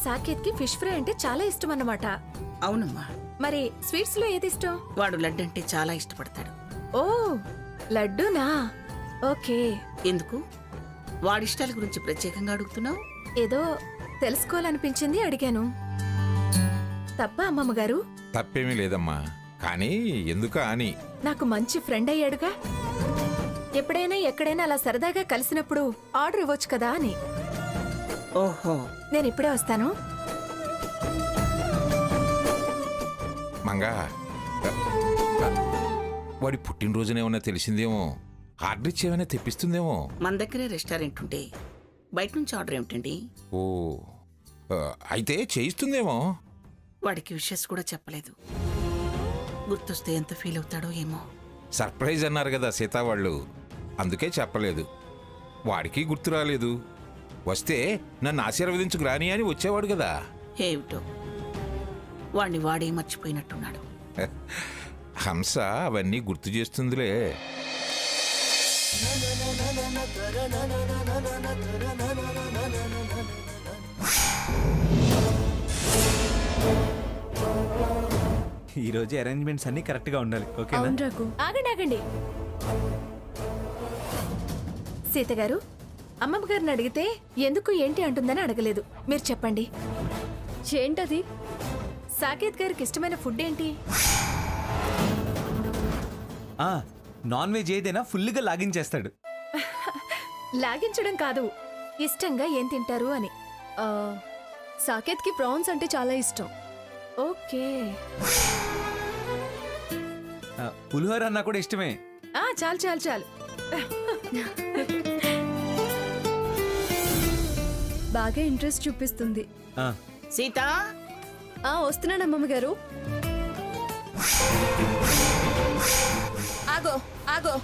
సాకేత్ కి fish fry అంటే చాలా ఇష్టం అన్నమాట. అవునమ్మా, మరి స్వీట్స్ లో ఏది ఇష్టం? వాడు లడ్డు అంటే చాలా ఇష్టపడతాడు. ఓ లడ్డూనా? ఓకే. ఎందుకు వాడిష్టాల గురించి ప్రత్యేకంగా అడుగుతున్నావు? ఏదో తెలుసుకోవాలనిపించింది అడిగాను. తప్ప అమ్మమ్మ గారు? తప్పేమీ లేదమ్మా, కానీ ఎందుకా అని. నాకు మంచి ఫ్రెండ్ అయ్యాడుగా, ఎప్పుడైనా ఎక్కడైనా అలా సరదాగా కలిసినప్పుడు ఆర్డర్ ఇవ్వచ్చు కదా అని. ఓహో, నేను ఇప్పుడే వస్తాను. మంగా, వాడి పుట్టినరోజునే ఉన్నా తెలిసిందేమో, ఆర్డర్ ఇచ్చేమైనా తెప్పిస్తుందేమో. మన దగ్గరే రెస్టారెంట్ ఉంటే బయట నుంచి ఆర్డర్ ఏమిటండి? ఓ అయితే చేయిస్తుందేమో. వాడికి విషెస్ కూడా చెప్పలేదు. గుర్తొస్తే ఎంత ఫీల్ అవుతాడో ఏమో. సర్ప్రైజ్ అన్నారు కదా సీతా వాళ్ళు, అందుకే చెప్పలేదు. వాడికి గుర్తు రాలేదు. వస్తే నన్ను ఆశీర్వదించుకు రాని అని వచ్చేవాడు కదా. ఏమిటో వాణ్ణి వాడే మర్చిపోయినట్టున్నాడు. హంస అవన్నీ గుర్తు చేస్తుందిలే. ఈరోజు అరేంజ్మెంట్స్ అన్ని కరెక్ట్ గా ఉండాలి. ఓకేనా? ఆగండి ఆగండి. సీత గారు, అమ్మమ్మ గారిని అడిగితే ఎందుకు ఏంటి అంటుందని అడగలేదు. మీరు చెప్పండి. ఏంటది? సాకేత్ గారికి ఇష్టమైన ఫుడ్ ఏంటి? నాన్ వెజ్ ఏదైనా ఫుల్గా లాగించేస్తాడు. లాగించడం కాదు, ఇష్టంగా ఏం తింటారు అని. సాకేత్ కి ప్రాన్స్ అంటే చాలా ఇష్టం. ఓకే. పులిహోర అన్నా కూడా ఇష్టమే. చాలు చాలు చాలు. బాగా ఇంట్రెస్ట్ చూపిస్తుంది. సీత, వస్తున్నాను అమ్మమ్మ గారు. ఆగో ఆగో.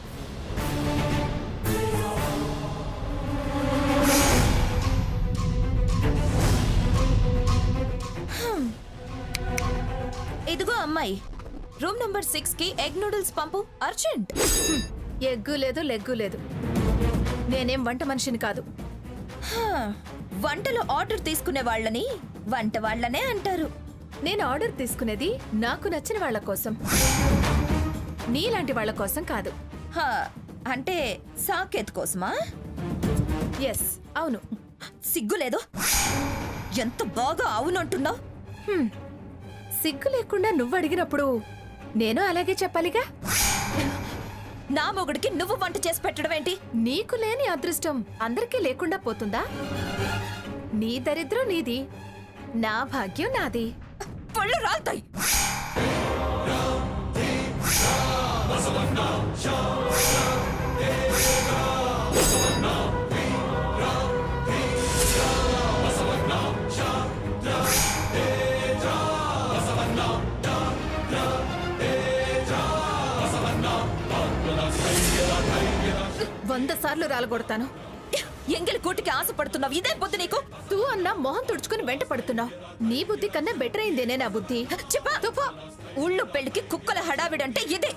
ఇదిగో అమ్మాయి, రూమ్ నంబర్ 6 కి ఎగ్ నూడిల్స్ పంపు, అర్జెంట్. ఎగ్గు లేదు లెగ్గు లేదు. నేనేం వంట మనిషిని కాదు. వంటలో ఆర్డర్ తీసుకునే వాళ్ళని వంట వాళ్ళనే అంటారు. నేను ఆర్డర్ తీసుకునేది నాకు నచ్చిన వాళ్ళ కోసం, నీలాంటి వాళ్ళ కోసం కాదు. అంటే సాకేత్ కోసమా? ఎస్, అవును. సిగ్గులేదు? ఎంత బాగా అవునంటున్నావు. సిగ్గు లేకుండా నువ్వు అడిగినప్పుడు నేను అలాగే చెప్పాలిగా. నా మొగుడికి నువ్వు వంట చేసి పెట్టడం ఏంటి? నీకు లేని అదృష్టం అందరికీ లేకుండా పోతుందా? నీ దరిద్రం నీది, నా భాగ్యం నాది. పళ్ళు రాల్తాయి. వంద సార్లు రాలగొడతాను. ఎంగిలి కూటికి ఆశపడుతున్నావు, ఇదే బుద్ధి నీకు? తూ అన్నా మొహం తుడుచుకుని వెంట పడుతున్నావు. నీ బుద్ధి కన్నా బెటర్ అయిందేనే నా బుద్ధి. చెప్పా, ఊళ్ళో పెళ్లికి కుక్కల హడావిడంటే ఇదే.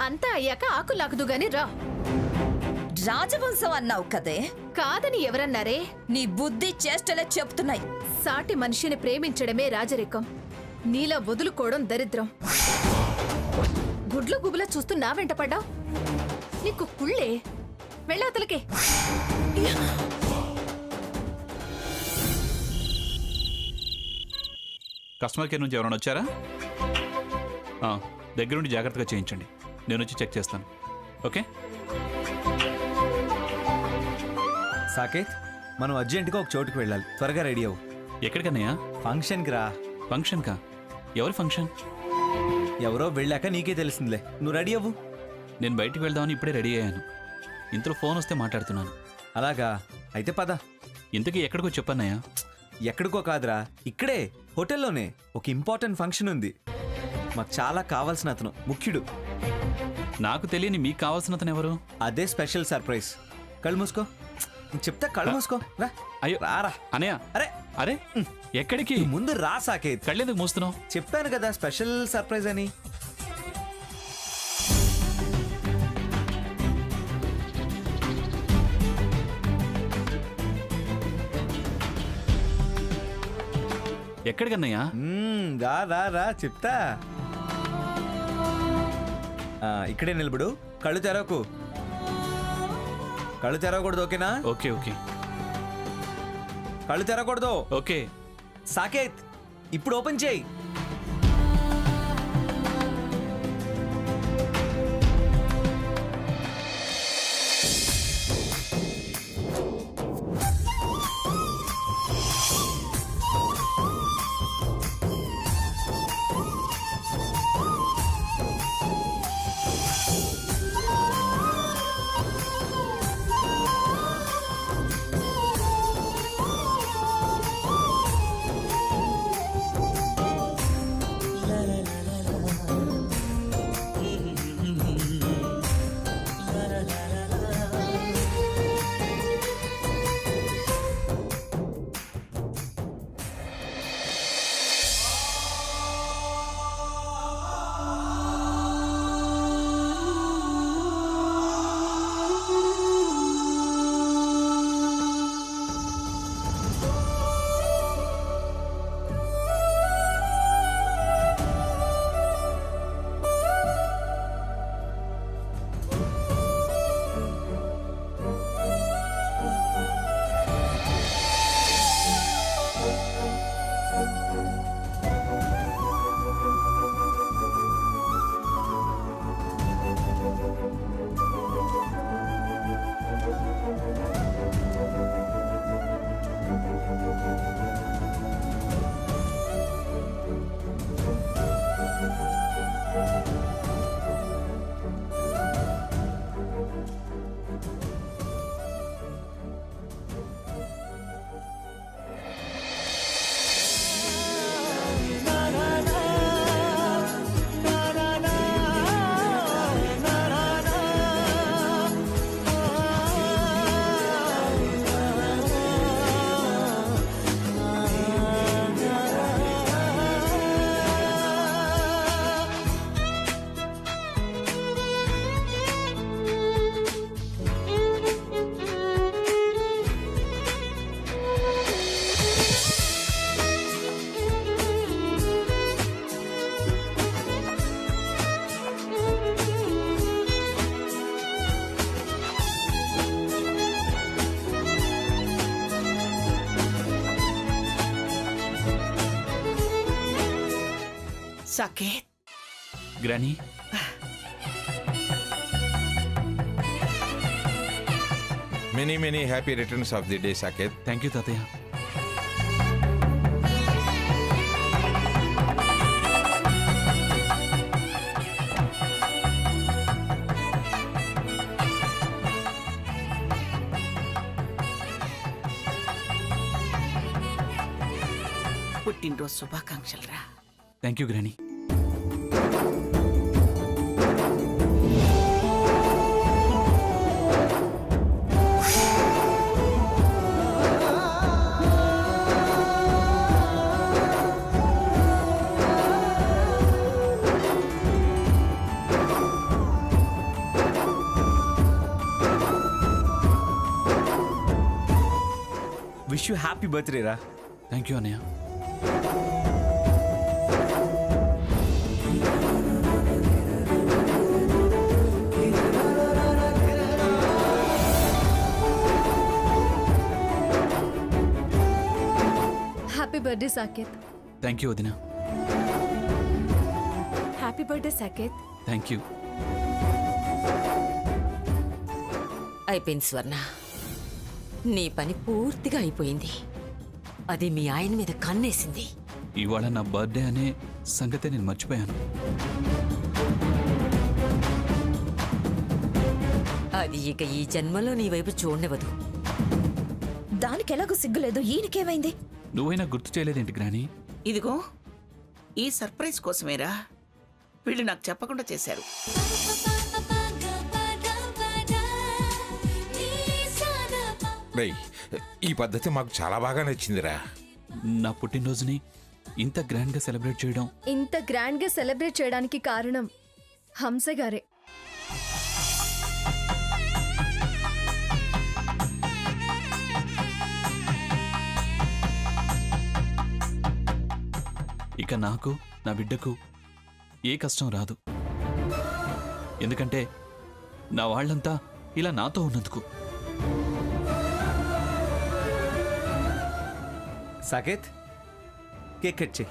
అంతా అయ్యాక ఆకులు లాకుదు గాని రా. రాజవంశం అన్నావు కదే. కాదని ఎవరన్నారే? నీ బుద్ధి చేష్టలే చెప్తున్నాయి. సాటి మనిషిని ప్రేమించడమే రాజరికం, నీలా వదులుకోవడం దరిద్రం. గుడ్లు గుబులా చూస్తూ నా వెంట పడ్డావు. నీకు కుళ్ళే. వెళ్ళవతలకే. కస్టమర్ కేర్ నుంచి ఎవరైనా వచ్చారా? దగ్గరుండి జాగ్రత్తగా చేయించండి, నేను వచ్చి చెక్ చేస్తాను. ఓకే. సాకేత్, మనం అర్జెంటుగా ఒక చోటుకు వెళ్ళాలి. త్వరగా రెడీ అవ్వు. ఎక్కడికన్నయ్యా? ఫంక్షన్కి రా. ఫంక్షన్కా? ఎవరి ఫంక్షన్? ఎవరో వెళ్ళాక నీకే తెలిసిందిలే. నువ్వు రెడీ అవ్వు. నేను బయటికి వెళ్దామని ఇప్పుడే రెడీ అయ్యాను. ఇంతలో ఫోన్ వస్తే మాట్లాడుతున్నాను. అలాగా? అయితే పద. ఇంతకీ ఎక్కడికో చెప్పన్నయ్యా? ఎక్కడికో కాదురా, ఇక్కడే హోటల్లోనే ఒక ఇంపార్టెంట్ ఫంక్షన్ ఉంది. మాకు చాలా కావాల్సిన అతను, ముఖ్యుడు. నాకు తెలియని మీకు కావాల్సిన అతను ఎవరు? అదే స్పెషల్ సర్ప్రైజ్. కళ్ళు మూసుకో. చెప్తా, కళ్ళు మూసుకో. రా. అయ్యో రారా. అనయ్య. అరే అరే, ఎక్కడికి? ముందు రా సాకేత్. కళ్ళెందుకు మూస్తున్నావు? చెప్పాను కదా స్పెషల్ సర్ప్రైజ్ అని. ఎక్కడికన్నయ్యా? రా రా రా చెప్తా. ఇక్కడే నిలబడు, కళ్ళు తెరవకు. కళ్ళు తెరవకూడదు, ఓకేనా? ఓకే ఓకే కళ్ళు తెరవకూడదు. ఓకే. సాకేత్, ఇప్పుడు ఓపెన్ చేయి. Saket, granny, many many happy returns of the day Saket. Thank you తాతయ్య. పుట్టినరోజు శుభాకాంక్షలు రా. Thank you granny. Wish you happy birthday రా. థ్యాంక్ యూ అన్నయ్య. Happy birthday Saket. Thank you వదిన. Happy birthday Saket. Thank you. అయిపోయింది స్వర్ణ, నీ పని పూర్తిగా అయిపోయింది. అది మీ ఆయన మీద కన్నేసింది. ఇవాళ నా బర్త్డే అనే సంగతే నేను మర్చిపోయాను. అది ఇక ఈ జన్మలో నీ వైపు చూడనివ్వదు. దానికి ఎలాగో సిగ్గులేదు, ఈయనకేమైంది? నువ్వైనా గుర్తు చేయలేదేంటి గ్రానీ? ఇదిగో ఈ సర్ప్రైజ్ కోసమేరా వీళ్ళు నాకు చెప్పకుండా చేశారు. రేయ్, ఈ పద్ధతి మాకు చాలా బాగా నచ్చిందిరా. నా పుట్టినరోజుని ఇంత గ్రాండ్గా సెలబ్రేట్ చేయడం. ఇంత గ్రాండ్ గా సెలబ్రేట్ చేయడానికి కారణం హంస గారే. ఇక నాకు నా బిడ్డకు ఏ కష్టం రాదు. ఎందుకంటే నా వాళ్ళంతా ఇలా నాతో ఉన్నందుకు. సాకేత్, కేక్ కట్ చేయి.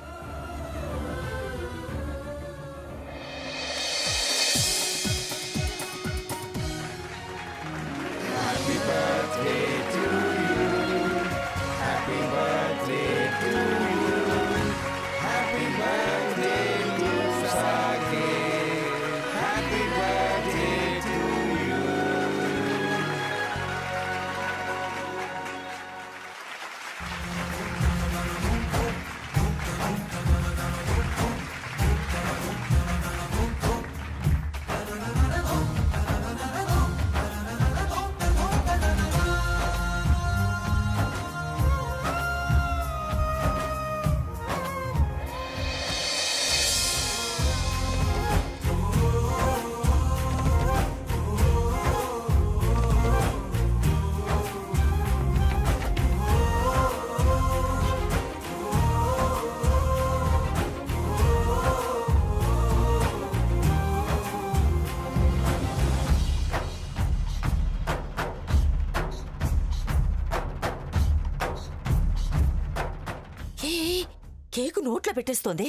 కేకు నోట్లో పెట్టేస్తోంది.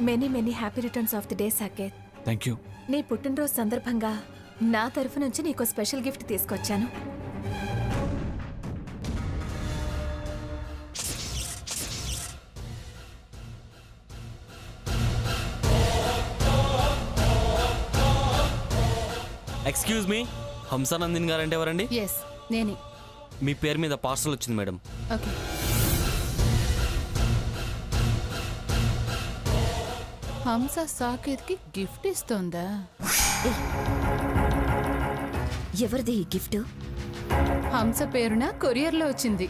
Many many happy returns of the day Saket. Thank you. నీ పుట్టినరోజు సందర్భంగా నా తరఫు నుంచి నీకు స్పెషల్ గిఫ్ట్ తీసుకొచ్చాను. ఎక్స్క్యూజ్ మీ, హంసానందిన్ గారంటే ఎవరండి? ఎస్, నేనే. మీ పేరు మీద పార్సల్ వచ్చింది మేడం. ఓకే. హంస సాకేత్కి గిఫ్ట్ ఇస్తోందా? ఎవరిది ఈ గిఫ్ట్? హంస పేరున కొరియర్లో వచ్చింది.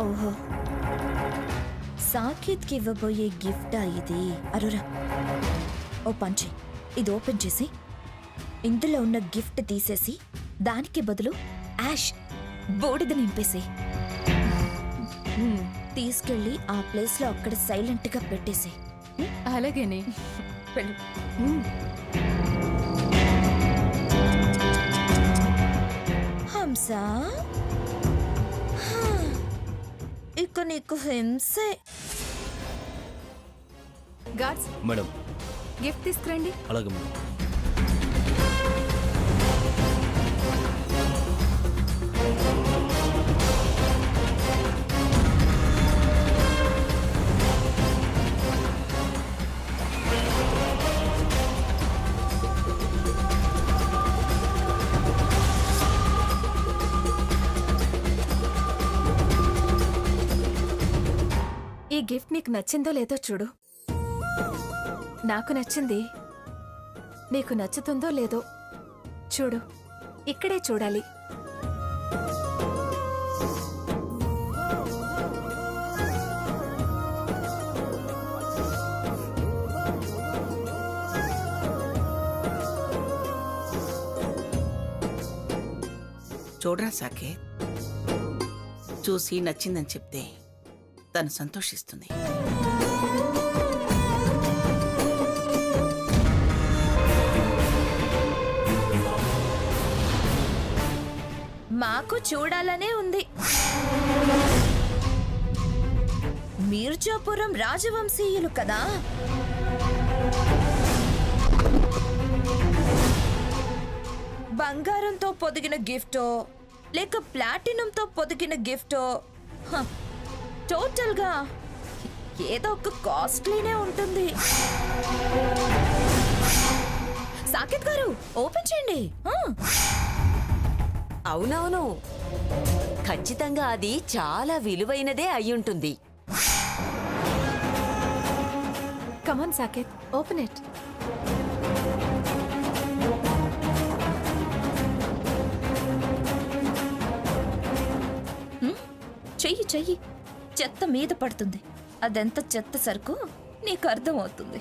ఓహో, సాకేత్కి ఇవ్వబోయే గిఫ్టా ఇది? అరురా, ఓ పంచి, ఇది ఓపెన్ చేసి ఇందులో ఉన్న గిఫ్ట్ తీసేసి దానికి బదులు యాష్ బూడిద నింపేసి తీసుకెళ్ళి ఆ ప్లేస్ లో అక్కడ సైలెంట్ గా పెట్టేసి. అలాగేనే. వెళ్ళు. హంస, ఇక నీకు హింసే. గాడ్స్, మేడం గిఫ్ట్ తీసుకురండి. అలాగే మేడం. ఈ గిఫ్ట్ నీకు నచ్చిందో లేదో చూడు. నాకు నచ్చింది. నీకు నచ్చుతుందో లేదో చూడు. ఇక్కడే చూడాలి. చూడరా సాకే, చూసి నచ్చిందని చెప్తే తను సంతోషిస్తుంది. మాకు చూడాలనే ఉంది. మీర్జాపురం రాజవంశీయులు కదా. బంగారంతో పొదిగిన గిఫ్టో లేక ప్లాటినంతో పొదిగిన గిఫ్టో, టోటల్ గా ఏదో ఒక కాస్ట్లీనే ఉంటుంది. సాకేత్ గారు, ఓపెన్ చేయండి. అవునవును, ఖచ్చితంగా అది చాలా విలువైనదే అయ్యుంటుంది. కమాన్ సాకేత్, ఓపెన్ ఇట్. చెయ్యి చెయ్యి, చెత్త మీద పడుతుంది. అదెంత చెత్త సరుకు నీకు అర్థమవుతుంది.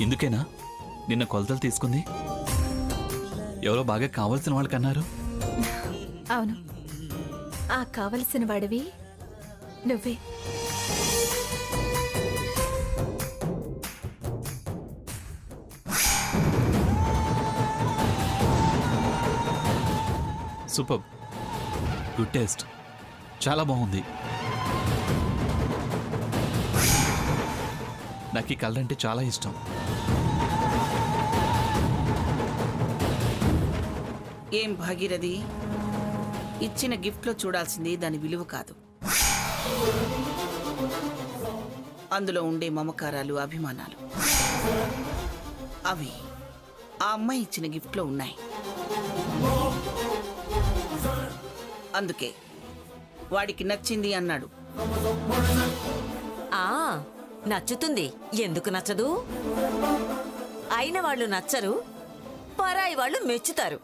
ఇందుకేనా నిన్న కొలతలు తీసుకుంది? ఎవరో బాగా కావాల్సిన వాళ్ళకి అన్నారు. అవును, ఆ కావలసిన వాడివి నువ్వే. సూపర్, గుడ్ టేస్ట్, చాలా బాగుంది. నాకు ఈ కలర్ అంటే చాలా ఇష్టం. ఏం భాగీరథి, ఇచ్చిన గిఫ్ట్లో చూడాల్సింది దాని విలువ కాదు, అందులో ఉండే మమకారాలు, అభిమానాలు. అవి ఆ అమ్మాయి ఇచ్చిన గిఫ్ట్లో ఉన్నాయి. అందుకే వాడికి నచ్చింది అన్నాడు. ఆ నచ్చుతుంది, ఎందుకు నచ్చదు? అయిన వాళ్ళు నచ్చరు, పరాయి వాళ్ళు మెచ్చుతారు.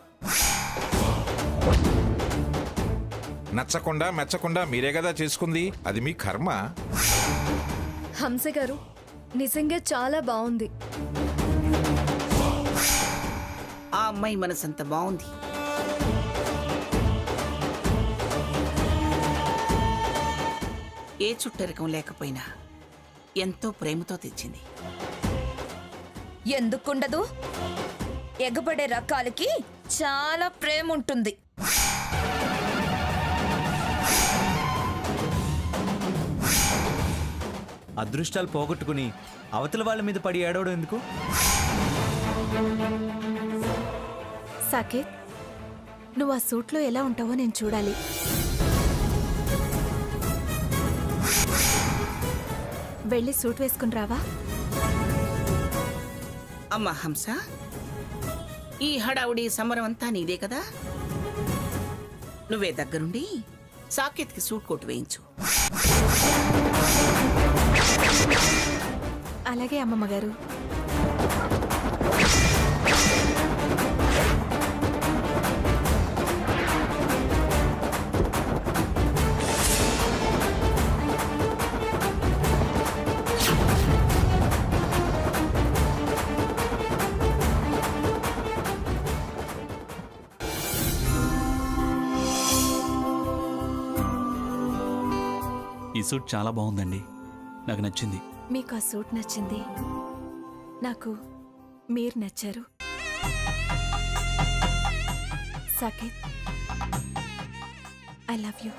నచ్చకుండా మెచ్చకుండా మీరే కదా చేసుకుంది, అది మీ కర్మ. హంస గారు నిజంగా చాలా బాగుంది. ఆ అమ్మాయి మనసంత బాగుంది. ఏ చుట్టరికం లేకపోయినా ఎంతో ప్రేమతో తెచ్చింది. ఎందుకుండదు? ఎగబడే రకాలకి చాలా ప్రేమ ఉంటుంది. అదృష్టాలు పోగొట్టుకుని అవతల వాళ్ళ మీద పడి ఏడవడం ఎందుకు? సాకేత్, నువ్వు ఆ సూట్లో ఎలా ఉంటావో నేను చూడాలి. వెళ్ళి సూట్ వేసుకుని రావా? అమ్మా హంస, ఈ హడావుడి సమరం అంతా నీదే కదా, నువ్వే దగ్గరుండి సాకేత్కి సూట్ కోట్ వేయించు. అలాగే అమ్మమ్మ గారు. ఈ సూట్ చాలా బాగుందండి, నాకు నచ్చింది. మీకు ఆ సూట్ నచ్చింది, నాకు మీరు నచ్చారు. Saketh, I love you.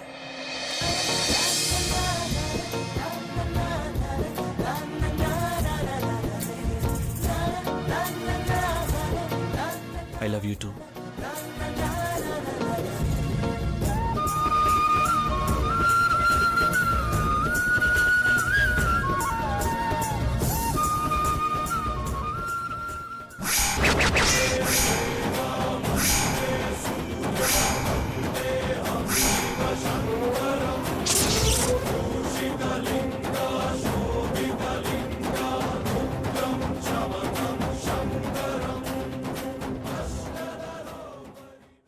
I love you two.